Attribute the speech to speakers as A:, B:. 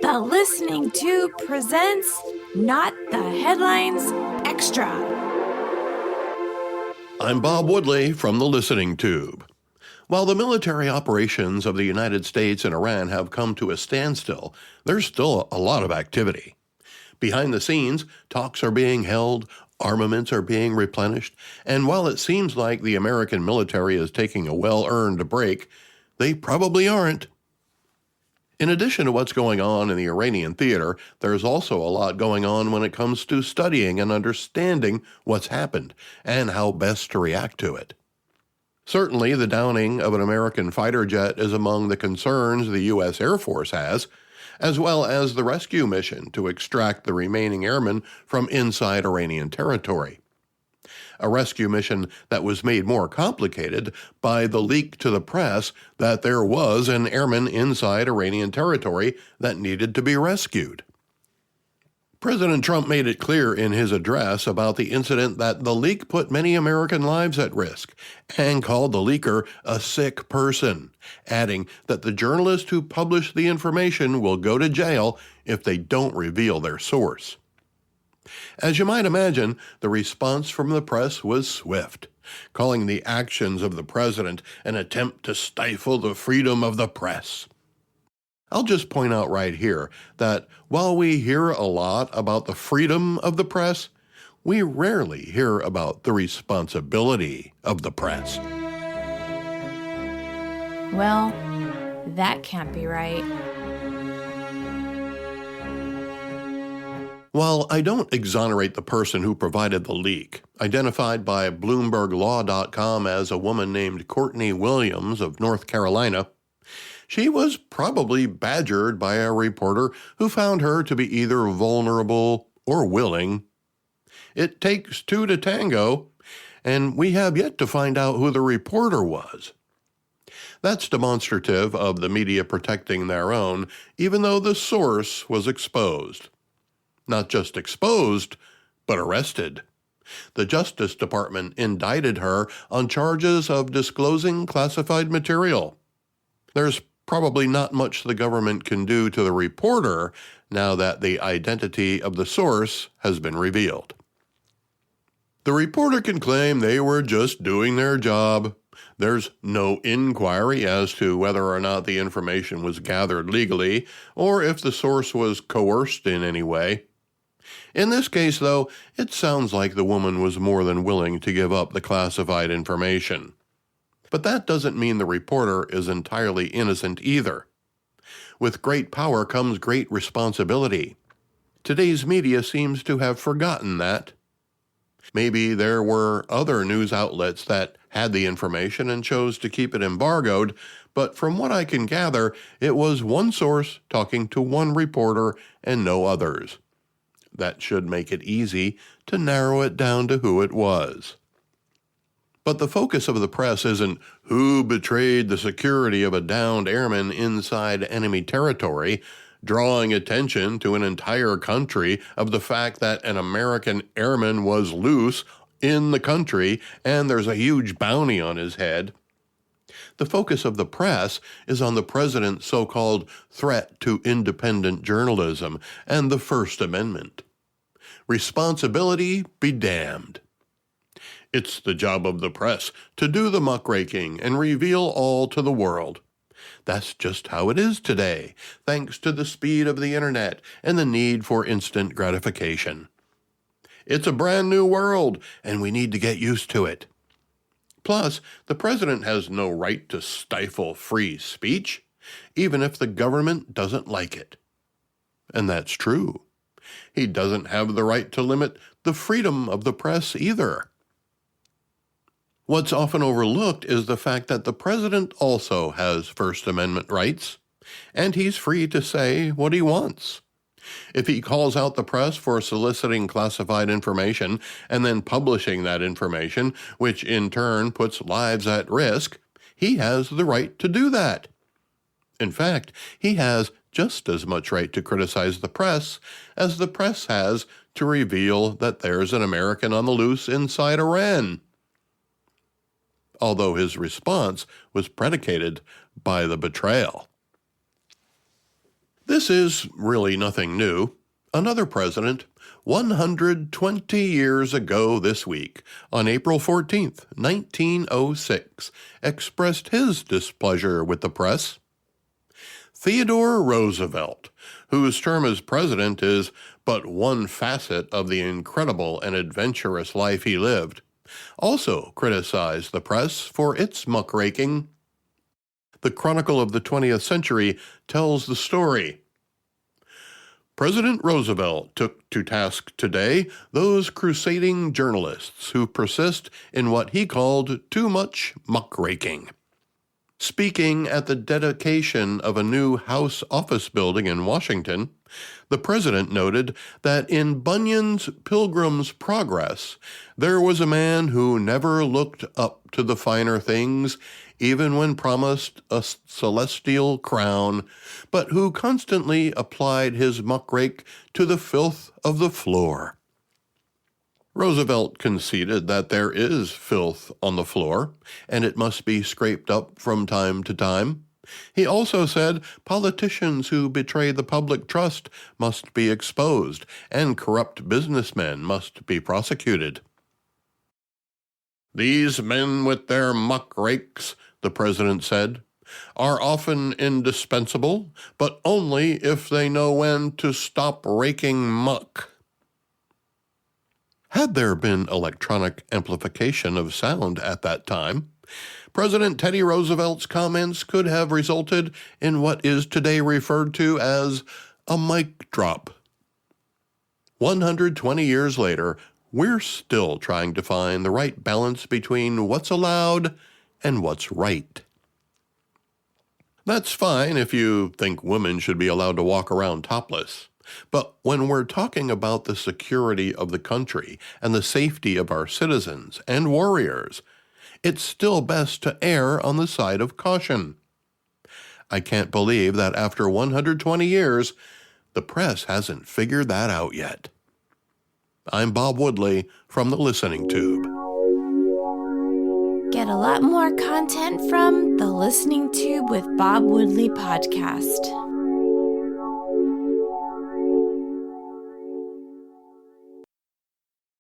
A: The Listening Tube presents Not the Headlines Extra.
B: I'm Bob Woodley from The Listening Tube. While the military operations of the United States and Iran have come to a standstill, there's still a lot of activity. Behind the scenes, talks are being held, armaments are being replenished, and while it seems like the American military is taking a well-earned break, they probably aren't. In addition to what's going on in the Iranian theater, there's also a lot going on when it comes to studying and understanding what's happened and how best to react to it. Certainly, the downing of an American fighter jet is among the concerns the U.S. Air Force has, as well as the rescue mission to extract the remaining airmen from inside Iranian territory. A rescue mission that was made more complicated by the leak to the press that there was an airman inside Iranian territory that needed to be rescued. President Trump made it clear in his address about the incident that the leak put many American lives at risk and called the leaker a sick person, adding that the journalist who published the information will go to jail if they don't reveal their source. As you might imagine, the response from the press was swift, calling the actions of the president an attempt to stifle the freedom of the press. I'll just point out right here that while we hear a lot about the freedom of the press, we rarely hear about the responsibility of the press.
A: Well, that can't be right.
B: While I don't exonerate the person who provided the leak, identified by BloombergLaw.com as a woman named Courtney Williams of North Carolina, she was probably badgered by a reporter who found her to be either vulnerable or willing. It takes two to tango, and we have yet to find out who the reporter was. That's demonstrative of the media protecting their own, even though the source was exposed. Not just exposed, but arrested. The Justice Department indicted her on charges of disclosing classified material. There's probably not much the government can do to the reporter now that the identity of the source has been revealed. The reporter can claim they were just doing their job. There's no inquiry as to whether or not the information was gathered legally or if the source was coerced in any way. In this case, though, it sounds like the woman was more than willing to give up the classified information. But that doesn't mean the reporter is entirely innocent either. With great power comes great responsibility. Today's media seems to have forgotten that. Maybe there were other news outlets that had the information and chose to keep it embargoed, but from what I can gather, it was one source talking to one reporter and no others. That should make it easy to narrow it down to who it was. But the focus of the press isn't who betrayed the security of a downed airman inside enemy territory, drawing attention to an entire country of the fact that an American airman was loose in the country and there's a huge bounty on his head. The focus of the press is on the president's so-called threat to independent journalism and the First Amendment. Responsibility be damned. It's the job of the press to do the muckraking and reveal all to the world. That's just how it is today, thanks to the speed of the internet and the need for instant gratification. It's a brand new world, and we need to get used to it. Plus, the president has no right to stifle free speech, even if the government doesn't like it. And that's true. He doesn't have the right to limit the freedom of the press either. What's often overlooked is the fact that the president also has First Amendment rights, and he's free to say what he wants. If he calls out the press for soliciting classified information and then publishing that information, which in turn puts lives at risk, he has the right to do that. In fact, he has just as much right to criticize the press as the press has to reveal that there's an American on the loose inside Iran. Although his response was predicated by the betrayal. This is really nothing new. Another president, 120 years ago this week, on April 14th, 1906, expressed his displeasure with the press. Theodore Roosevelt, whose term as president is but one facet of the incredible and adventurous life he lived, also criticized the press for its muckraking. The Chronicle of the 20th Century tells the story. President Roosevelt took to task today those crusading journalists who persist in what he called too much muckraking. Speaking at the dedication of a new House office building in Washington, the president noted that in Bunyan's Pilgrim's Progress, there was a man who never looked up to the finer things, even when promised a celestial crown, but who constantly applied his muckrake to the filth of the floor. Roosevelt conceded that there is filth on the floor, and it must be scraped up from time to time. He also said politicians who betray the public trust must be exposed, and corrupt businessmen must be prosecuted. These men with their muckrakes, the president said, are often indispensable, but only if they know when to stop raking muck. Had there been electronic amplification of sound at that time, President Teddy Roosevelt's comments could have resulted in what is today referred to as a mic drop. 120 years later, we're still trying to find the right balance between what's allowed and what's right. That's fine if you think women should be allowed to walk around topless. But when we're talking about the security of the country and the safety of our citizens and warriors, it's still best to err on the side of caution. I can't believe that after 120 years, the press hasn't figured that out yet. I'm Bob Woodley from the Listening Tube.
A: Get a lot more content from the Listening Tube with Bob Woodley podcast.